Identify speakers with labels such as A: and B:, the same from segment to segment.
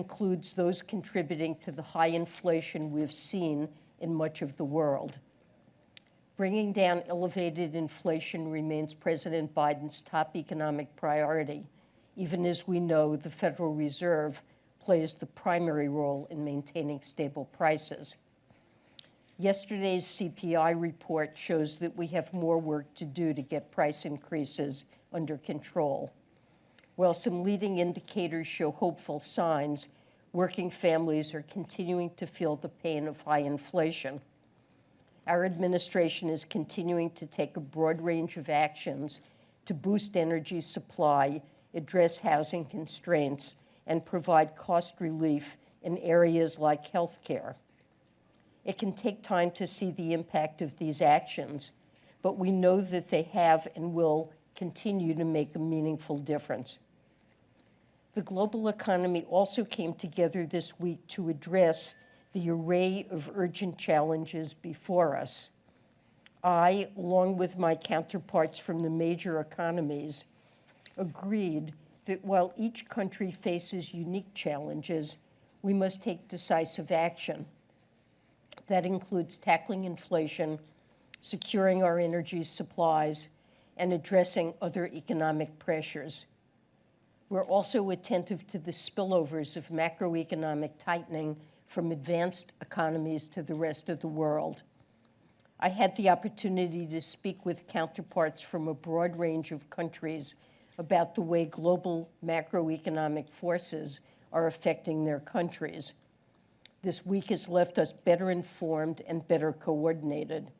A: includes those contributing to the high inflation we've seen in much of the world. Bringing down elevated inflation remains President Biden's top economic priority, even as we know the Federal Reserve plays the primary role in maintaining stable prices. Yesterday's CPI report shows that we have more work to do to get price increases under control. While some leading indicators show hopeful signs, working families are continuing to feel the pain of high inflation. Our administration is continuing to take a broad range of actions to boost energy supply, address housing constraints, and provide cost relief in areas like healthcare. It can take time to see the impact of these actions, but we know that they have and will continue to make a meaningful difference. The global economy also came together this week to address the array of urgent challenges before us. I, along with my counterparts from the major economies, agreed that while each country faces unique challenges, we must take decisive action. That includes tackling inflation, securing our energy supplies, and addressing other economic pressures. We're also attentive to the spillovers of macroeconomic tightening from advanced economies to the rest of the world. I had the opportunity to speak with counterparts from a broad range of countries about the way global macroeconomic forces are affecting their countries. This week has left us better informed and better coordinated.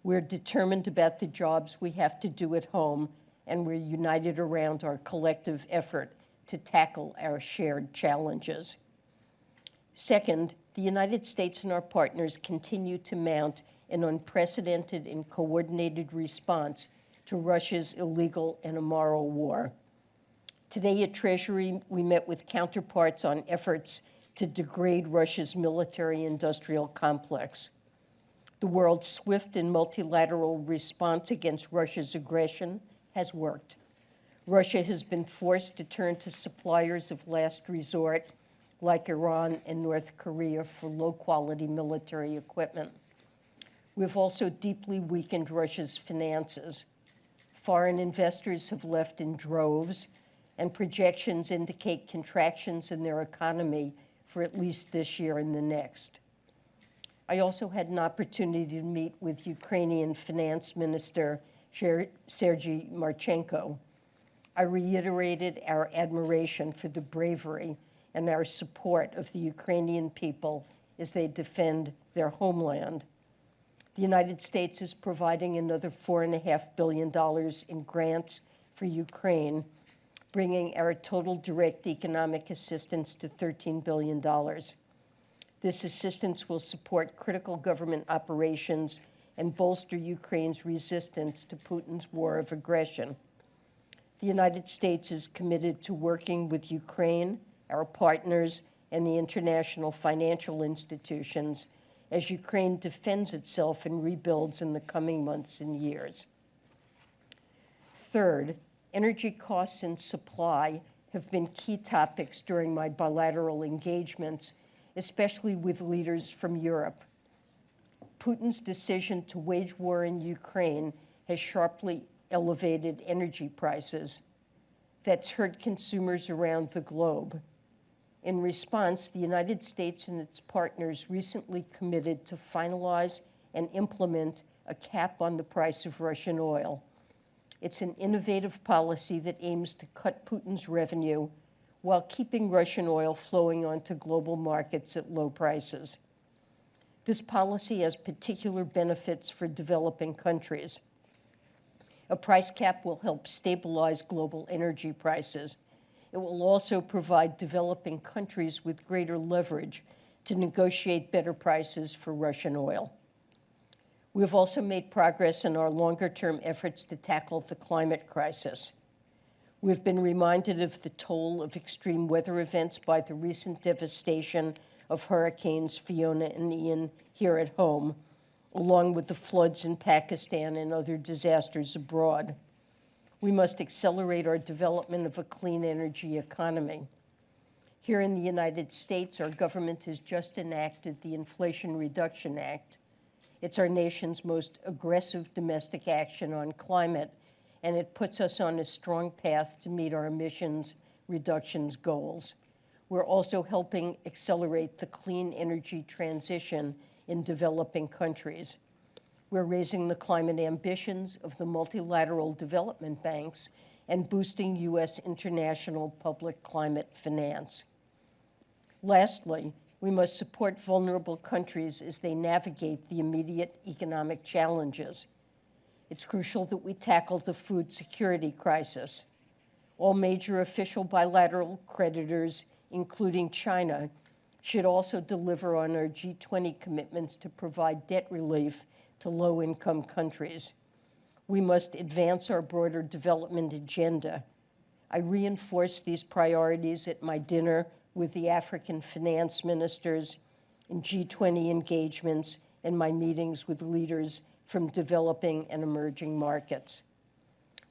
A: We're determined about the jobs we have to do at home, and we're united around our collective effort to tackle our shared challenges. Second, the United States and our partners continue to mount an unprecedented and coordinated response to Russia's illegal and immoral war. Today at Treasury, we met with counterparts on efforts to degrade Russia's military-industrial complex. The world's swift and multilateral response against Russia's aggression has worked. Russia has been forced to turn to suppliers of last resort, like Iran and North Korea, for low-quality military equipment. We've also deeply weakened Russia's finances. Foreign investors have left in droves, and projections indicate contractions in their economy for at least this year and the next. I also had an opportunity to meet with Ukrainian Finance Minister Sergei Marchenko. I reiterated our admiration for the bravery and our support of the Ukrainian people as they defend their homeland. The United States is providing another $4.5 billion in grants for Ukraine, bringing our total direct economic assistance to $13 billion. This assistance will support critical government operations and bolster Ukraine's resistance to Putin's war of aggression. The United States is committed to working with Ukraine, our partners, and the international financial institutions as Ukraine defends itself and rebuilds in the coming months and years. Third, energy costs and supply have been key topics during my bilateral engagements, especially with leaders from Europe. Putin's decision to wage war in Ukraine has sharply elevated energy prices. That's hurt consumers around the globe. In response, the United States and its partners recently committed to finalize and implement a cap on the price of Russian oil. It's an innovative policy that aims to cut Putin's revenue while keeping Russian oil flowing onto global markets at low prices. This policy has particular benefits for developing countries. A price cap will help stabilize global energy prices. It will also provide developing countries with greater leverage to negotiate better prices for Russian oil. We've also made progress in our longer-term efforts to tackle the climate crisis. We've been reminded of the toll of extreme weather events by the recent devastation of Hurricanes Fiona and Ian here at home, along with the floods in Pakistan and other disasters abroad. We must accelerate our development of a clean energy economy. Here in the United States, our government has just enacted the Inflation Reduction Act. It's our nation's most aggressive domestic action on climate, and it puts us on a strong path to meet our emissions reductions goals. We're also helping accelerate the clean energy transition in developing countries. We're raising the climate ambitions of the multilateral development banks and boosting U.S. international public climate finance. Lastly, we must support vulnerable countries as they navigate the immediate economic challenges. It's crucial that we tackle the food security crisis. All major official bilateral creditors, including China, should also deliver on our G20 commitments to provide debt relief to low-income countries. We must advance our broader development agenda. I reinforced these priorities at my dinner with the African finance ministers, in G20 engagements, and my meetings with leaders from developing and emerging markets.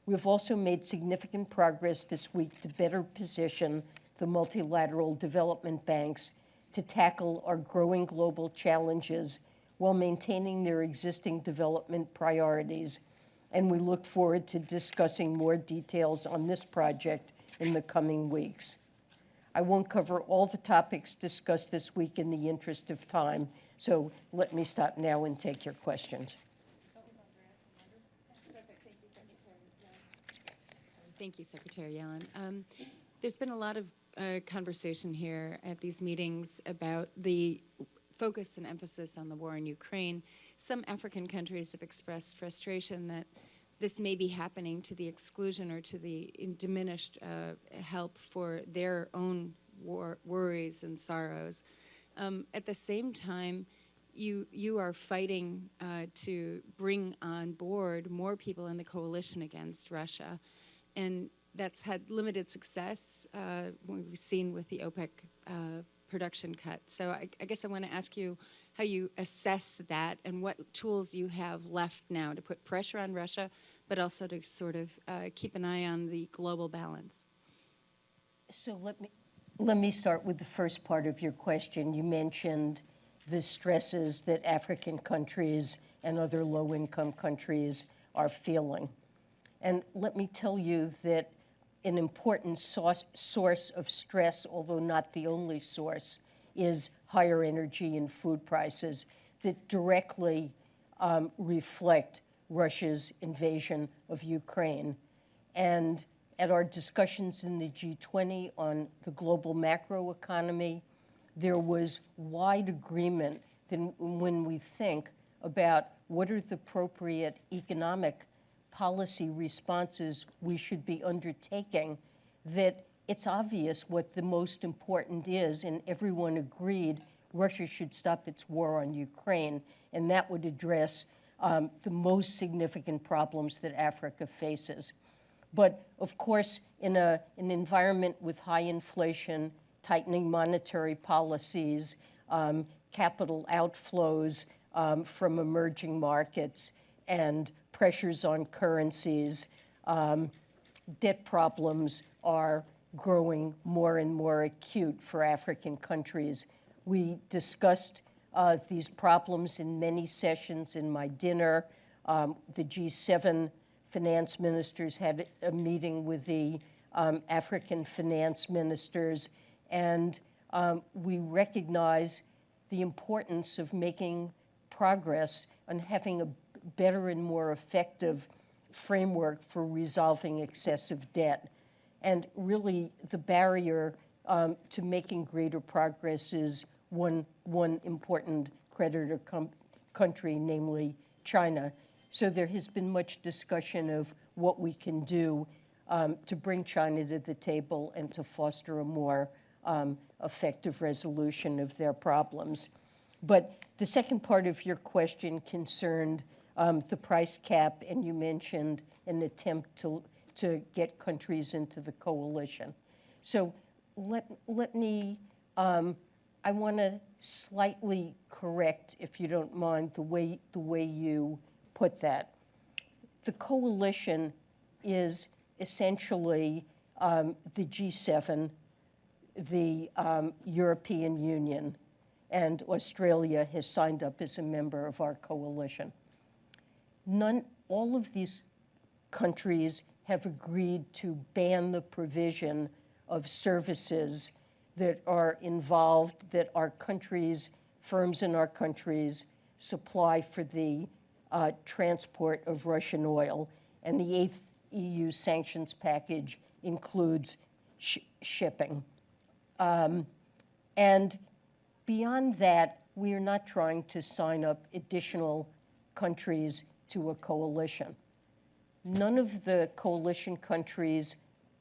A: We've also made significant progress this week to better position the multilateral development banks to tackle our growing global challenges while maintaining their existing development priorities, and we look forward to discussing more details on this project in the coming weeks. I won't cover all the topics discussed this week in the interest of time, so let me stop now and take your questions.
B: Thank you, Secretary Yellen. There's been a lot of conversation here at these meetings about the focus and emphasis on the war in Ukraine. Some African countries have expressed frustration that this may be happening to the exclusion or to the diminished help for their own worries and sorrows. At the same time, you are fighting to bring on board more people in the coalition against Russia. And that's had limited success, we've seen with the OPEC production cut. So I guess I want to ask you how you assess that and what tools you have left now to put pressure on Russia, but also to sort of keep an eye on the global balance.
A: So let me start with the first part of your question. You mentioned the stresses that African countries and other low-income countries are feeling. And let me tell you that an important source of stress, although not the only source, is higher energy and food prices that directly reflect Russia's invasion of Ukraine. And at our discussions in the G20 on the global macroeconomy, there was wide agreement that when we think about what are the appropriate economic policy responses we should be undertaking, that it's obvious what the most important is, and everyone agreed Russia should stop its war on Ukraine, and that would address the most significant problems that Africa faces. But of course, in an environment with high inflation, tightening monetary policies, capital outflows from emerging markets, and pressures on currencies, debt problems are growing more and more acute for African countries. We discussed these problems in many sessions in my dinner. The G7 finance ministers had a meeting with the African finance ministers, and we recognize the importance of making progress on having a better and more effective framework for resolving excessive debt. And really, the barrier to making greater progress is one important creditor country, namely China. So there has been much discussion of what we can do to bring China to the table and to foster a more effective resolution of their problems. But the second part of your question concerned the price cap, and you mentioned an attempt to get countries into the coalition. So let me, I want to slightly correct, if you don't mind, the way you put that. The coalition is essentially the G7, the European Union, and Australia has signed up as a member of our coalition. All of these countries have agreed to ban the provision of services that are involved, that our countries, firms in our countries, supply for the transport of Russian oil. And the 8th EU sanctions package includes shipping. And beyond that, we are not trying to sign up additional countries to a coalition. None of the coalition countries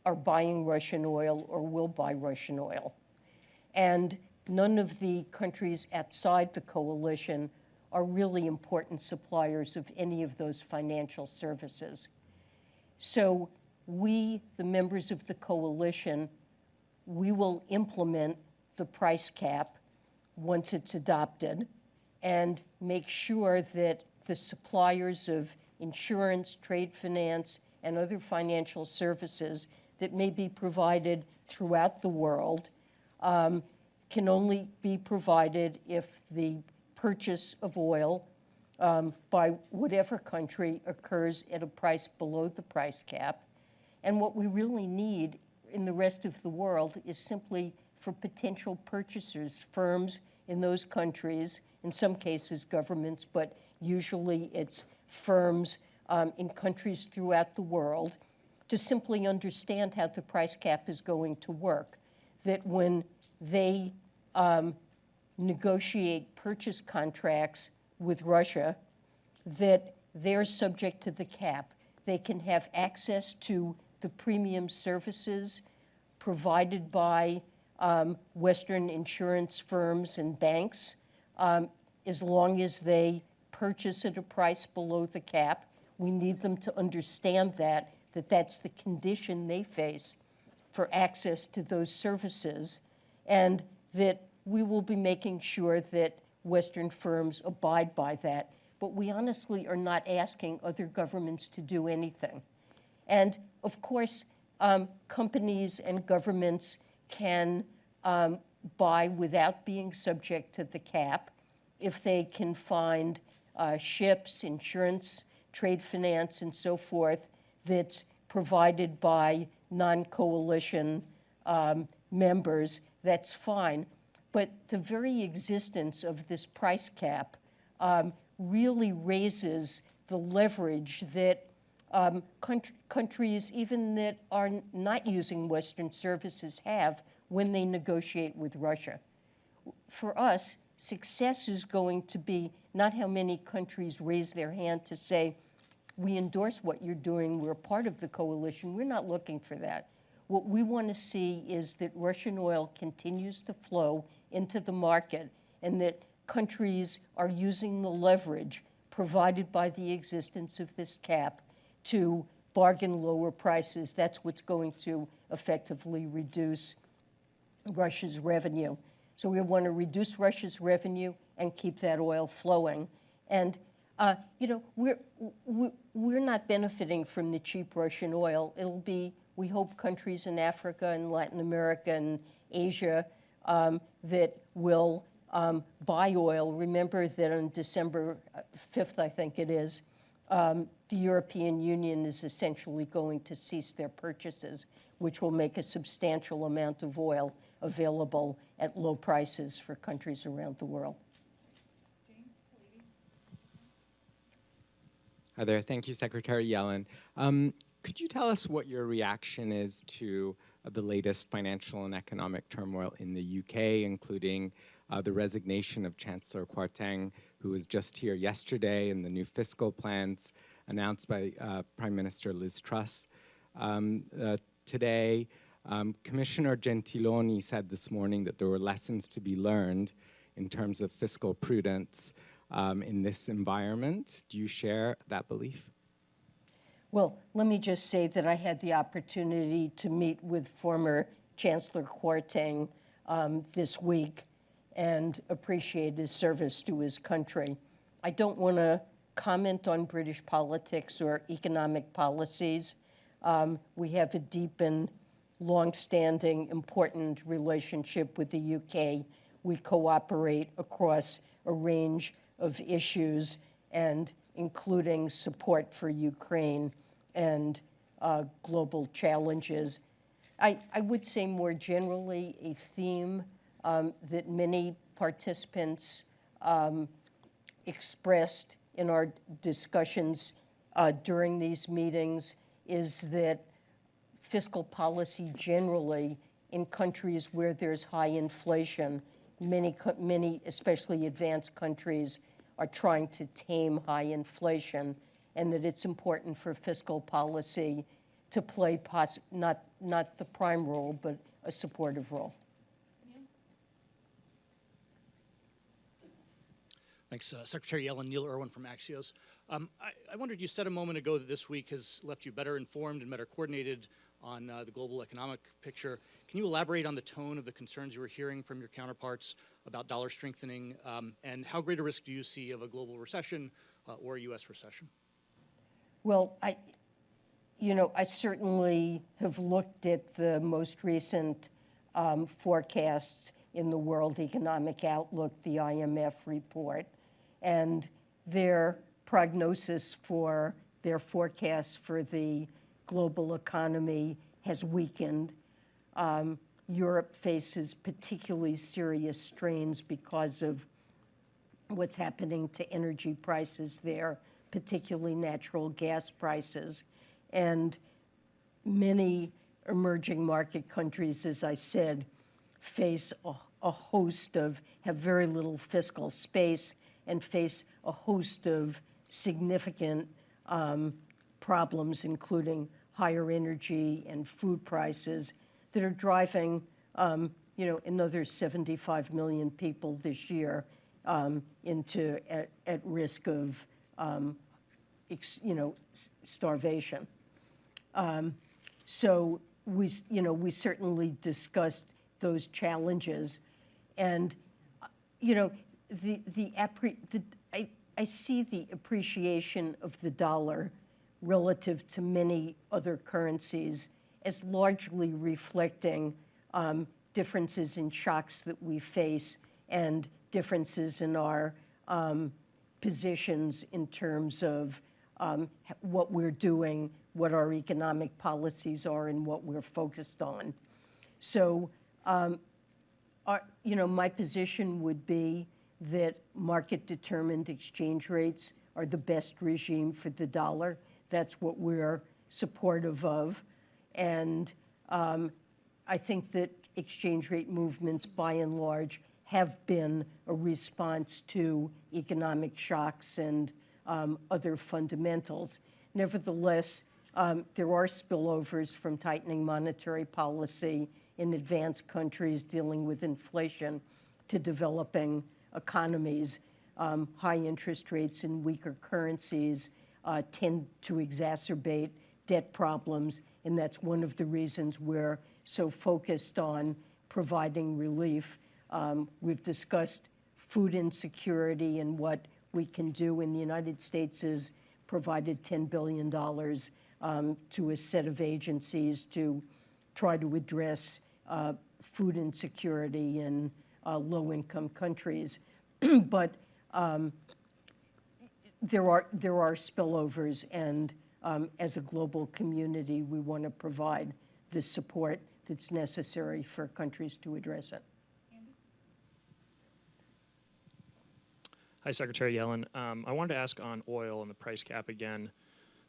A: are buying Russian oil or will buy Russian oil. And none of the countries outside the coalition are really important suppliers of any of those financial services. So we, the members of the coalition, we will implement the price cap once it's adopted and make sure that the suppliers of insurance, trade finance, and other financial services that may be provided throughout the world can only be provided if the purchase of oil by whatever country occurs at a price below the price cap. And what we really need in the rest of the world is simply for potential purchasers, firms in those countries, in some cases governments, but usually it's firms in countries throughout the world, to simply understand how the price cap is going to work. That when they negotiate purchase contracts with Russia, that they're subject to the cap. They can have access to the premium services provided by Western insurance firms and banks, as long as they purchase at a price below the cap. We need them to understand that that's the condition they face for access to those services, and that we will be making sure that Western firms abide by that. But we honestly are not asking other governments to do anything. And of course, companies and governments can buy without being subject to the cap if they can find ships, insurance, trade finance, and so forth that's provided by non-coalition members. That's fine. But the very existence of this price cap really raises the leverage that countries, even that are not using Western services, have when they negotiate with Russia. For us, success is going to be not how many countries raise their hand to say, we endorse what you're doing, we're part of the coalition. We're not looking for that. What we want to see is that Russian oil continues to flow into the market and that countries are using the leverage provided by the existence of this cap to bargain lower prices. That's what's going to effectively reduce Russia's revenue. So we want to reduce Russia's revenue and keep that oil flowing. And you know, we're not benefiting from the cheap Russian oil. It'll be, we hope, countries in Africa and Latin America and Asia that will buy oil. Remember that on December 5th, I think it is, the European Union is essentially going to cease their purchases, which will make a substantial amount of oil available at low prices for countries around the world.
C: Hi there. Thank you, Secretary Yellen. Could you tell us what your reaction is to the latest financial and economic turmoil in the UK, including the resignation of Chancellor Kwarteng, who was just here yesterday, and the new fiscal plans announced by Prime Minister Liz Truss today? Commissioner Gentiloni said this morning that there were lessons to be learned in terms of fiscal prudence in this environment. Do you share that belief?
A: Well, let me just say that I had the opportunity to meet with former Chancellor Kwarteng this week and appreciate his service to his country. I don't want to comment on British politics or economic policies. We have a deep and longstanding, important relationship with the UK. We cooperate across a range of issues, and including support for Ukraine and global challenges. I would say more generally a theme that many participants expressed in our discussions during these meetings is that fiscal policy generally in countries where there's high inflation, many, especially advanced countries, are trying to tame high inflation, and that it's important for fiscal policy to play not the prime role, but a supportive role.
D: Thanks, Secretary Yellen. Neil Irwin from Axios. I wondered, you said a moment ago that this week has left you better informed and better coordinated on the global economic picture. Can you elaborate on the tone of the concerns you were hearing from your counterparts about dollar strengthening, and how great a risk do you see of a global recession or a U.S. recession?
A: Well, I certainly have looked at the most recent forecasts in the World Economic Outlook, the IMF report, and their prognosis for their forecast for the global economy has weakened. Europe faces particularly serious strains because of what's happening to energy prices there, particularly natural gas prices. And many emerging market countries, as I said, face a host of, have very little fiscal space and face a host of significant problems, including higher energy and food prices that are driving, another 75 million people this year into at risk of, starvation. So we certainly discussed those challenges, and I see the appreciation of the dollar relative to many other currencies as largely reflecting differences in shocks that we face and differences in our positions in terms of what we're doing, what our economic policies are, and what we're focused on. So, my position would be that market-determined exchange rates are the best regime for the dollar. That's what we're supportive of. And I think that exchange rate movements, by and large, have been a response to economic shocks and other fundamentals. Nevertheless, there are spillovers from tightening monetary policy in advanced countries dealing with inflation to developing economies. High interest rates in weaker currencies tend to exacerbate debt problems, and that's one of the reasons we're so focused on providing relief. We've discussed food insecurity and what we can do, and the United States has provided $10 billion to a set of agencies to try to address food insecurity in low-income countries. But there are spillovers, and as a global community, we want to provide the support that's necessary for countries to address it.
E: Hi, Secretary Yellen. I wanted to ask on oil and the price cap again.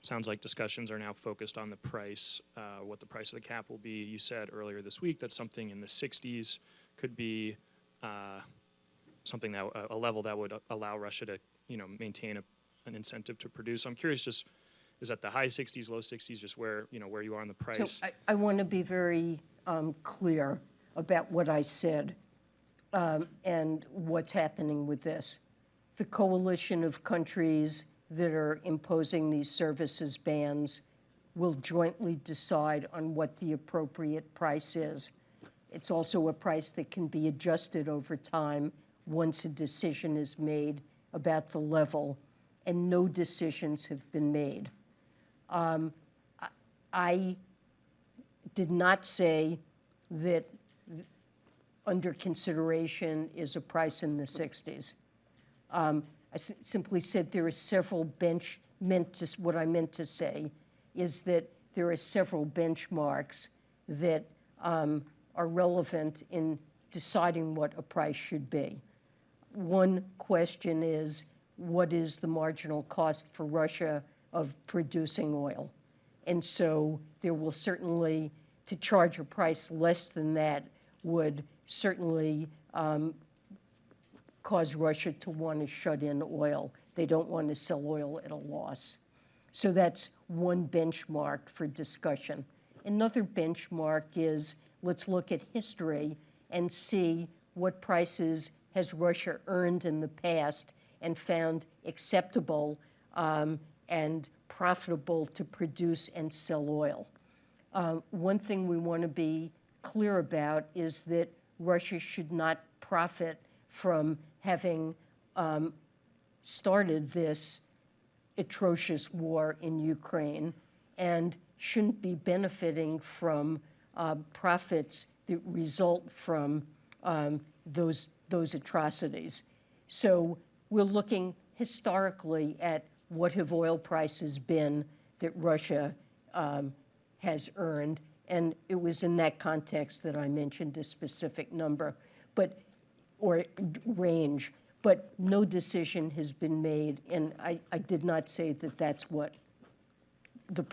E: Sounds like discussions are now focused on the price, what the price of the cap will be. You said earlier this week that something in the 60s could be something that a level that would allow Russia to, maintain an incentive to produce. I'm curious, just is that the high 60s, low 60s, just where you are on the price?
A: So I want to be very clear about what I said and what's happening with this. The coalition of countries that are imposing these services bans will jointly decide on what the appropriate price is. It's also a price that can be adjusted over time once a decision is made about the level, and no decisions have been made. I did not say that under consideration is a price in the 60s. Simply said there are several what I meant to say is that there are several benchmarks that are relevant in deciding what a price should be. One question is, what is the marginal cost for Russia of producing oil? And so there will certainly, to charge a price less than that would certainly cause Russia to want to shut in oil. They don't want to sell oil at a loss. So that's one benchmark for discussion. Another benchmark is, let's look at history and see what prices has Russia earned in the past and found acceptable and profitable to produce and sell oil. One thing we want to be clear about is that Russia should not profit from having started this atrocious war in Ukraine and shouldn't be benefiting from profits that result from those atrocities. So we're looking historically at what have oil prices been that Russia has earned, and it was in that context that I mentioned a specific number, or range, but no decision has been made, and I did not say that that's what the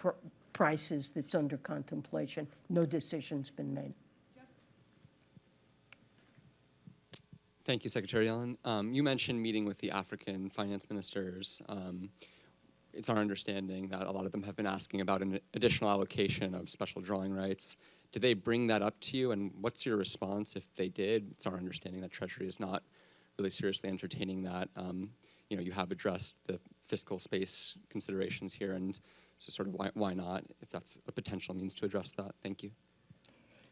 A: price is that's under contemplation. No decision's been made.
F: Thank you, Secretary Yellen. You mentioned meeting with the African finance ministers. It's our understanding that a lot of them have been asking about an additional allocation of special drawing rights. Did they bring that up to you, and what's your response if they did? It's our understanding that Treasury is not really seriously entertaining that. You have addressed the fiscal space considerations here, and so sort of why not, if that's a potential means to address that? Thank you.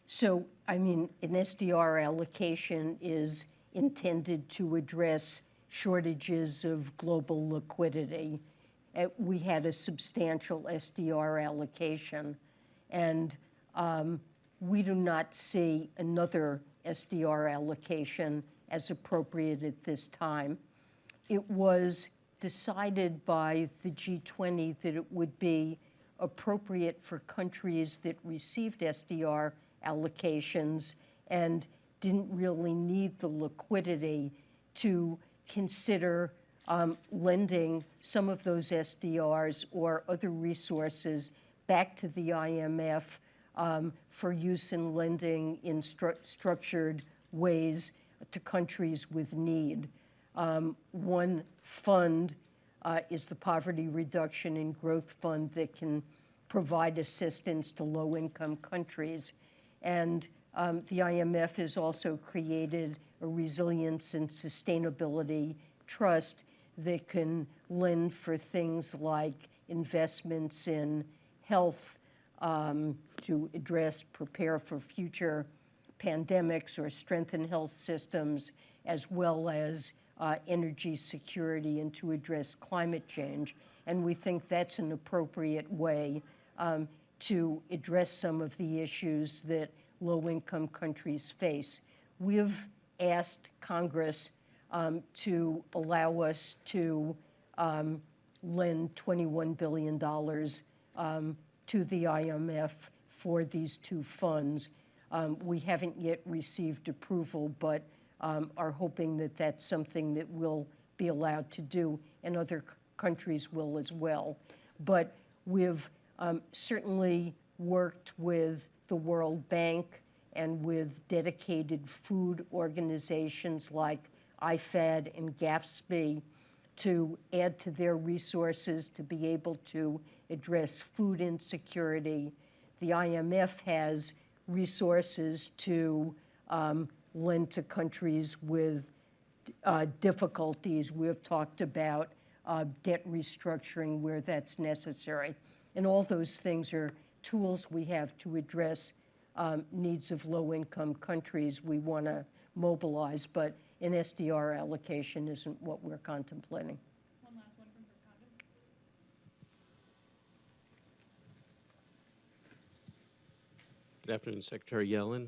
A: So, I mean, an SDR allocation is intended to address shortages of global liquidity. We had a substantial SDR allocation, and we do not see another SDR allocation as appropriate at this time. It was decided by the G20 that it would be appropriate for countries that received SDR allocations and didn't really need the liquidity to consider lending some of those SDRs or other resources back to the IMF for use in lending in structured ways to countries with need. One fund is the Poverty Reduction and Growth Fund that can provide assistance to low-income countries. And the IMF has also created a Resilience and Sustainability Trust that can lend for things like investments in health to prepare for future pandemics or strengthen health systems, as well as energy security and to address climate change. And we think that's an appropriate way to address some of the issues that low-income countries face. We've asked Congress to allow us to lend $21 billion to the IMF for these two funds. We haven't yet received approval, but are hoping that that's something that we'll be allowed to do, and other countries will as well. But we've certainly worked with the World Bank and with dedicated food organizations like IFAD and GAFSP to add to their resources to be able to address food insecurity. The IMF has resources to lend to countries with difficulties. We've talked about debt restructuring where that's necessary. And all those things are tools we have to address needs of low-income countries we want to mobilize, but an SDR allocation isn't what we're contemplating.
G: One last one from Chris Condon.
H: Good afternoon, Secretary Yellen.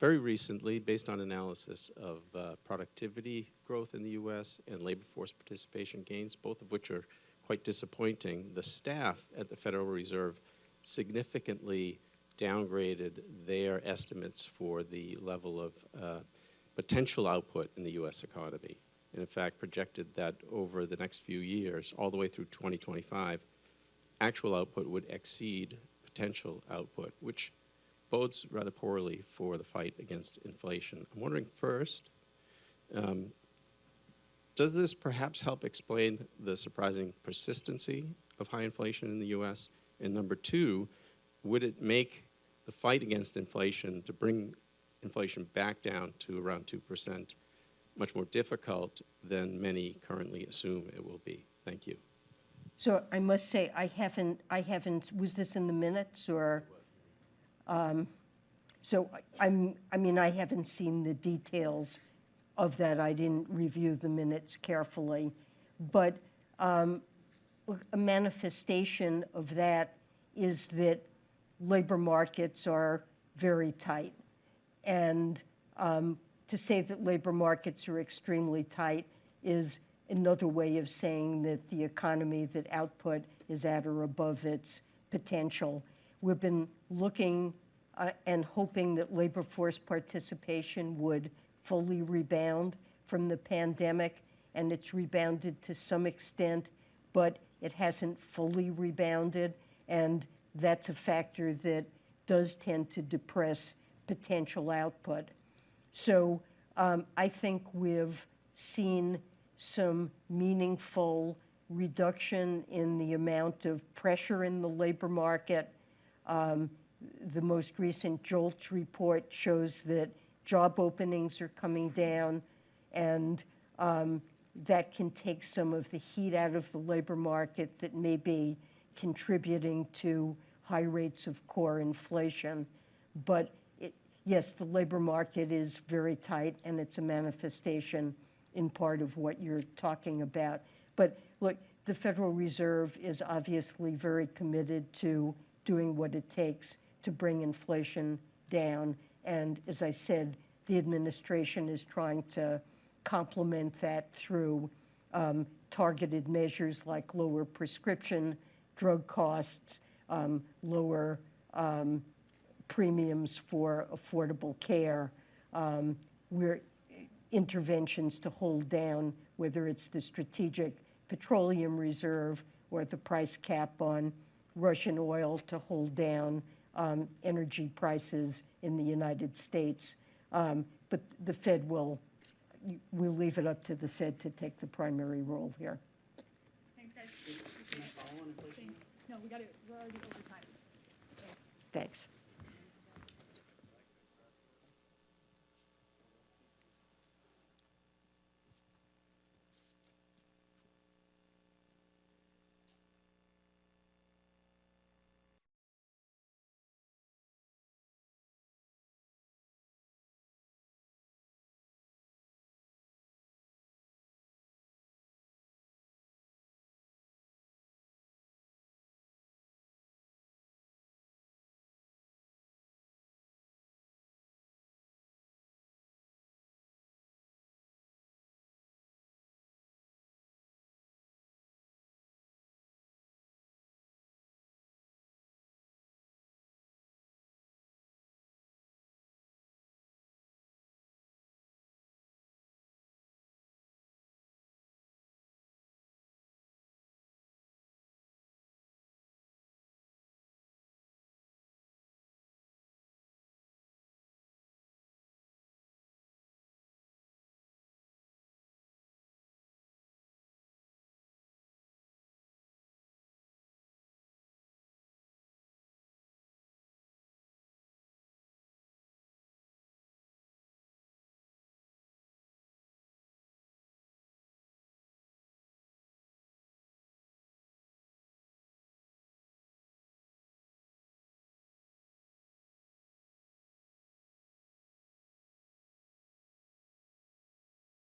H: Very recently, based on analysis of productivity growth in the U.S. and labor force participation gains, both of which are quite disappointing, the staff at the Federal Reserve significantly downgraded their estimates for the level of potential output in the U.S. economy. And in fact, projected that over the next few years, all the way through 2025, actual output would exceed potential output, which bodes rather poorly for the fight against inflation. I'm wondering first, does this perhaps help explain the surprising persistency of high inflation in the U.S.? And number two, would it make the fight against inflation to bring inflation back down to around 2% much more difficult than many currently assume it will be? Thank you.
A: So I must say, I haven't, was this in the minutes or? So I mean, I haven't seen the details of that. I didn't review the minutes carefully. But a manifestation of that is that labor markets are very tight. And to say that labor markets are extremely tight is another way of saying that the economy, that output is at or above its potential. We've been looking and hoping that labor force participation would fully rebound from the pandemic, and it's rebounded to some extent, but it hasn't fully rebounded, and that's a factor that does tend to depress potential output. So I think we've seen some meaningful reduction in the amount of pressure in the labor market. The most recent JOLTS report shows that job openings are coming down, and that can take some of the heat out of the labor market that may be contributing to high rates of core inflation. But yes, the labor market is very tight, and it's a manifestation in part of what you're talking about. But look, the Federal Reserve is obviously very committed to doing what it takes to bring inflation down. And as I said, the administration is trying to complement that through targeted measures like lower prescription drug costs, lower premiums for affordable care, interventions to hold down, whether it's the Strategic Petroleum Reserve or the price cap on Russian oil to hold down energy prices in the United States. But the Fed we'll leave it up to the Fed to take the primary role here.
G: Thanks, guys. Thanks. No, we're already over time. Thanks.
A: Thanks.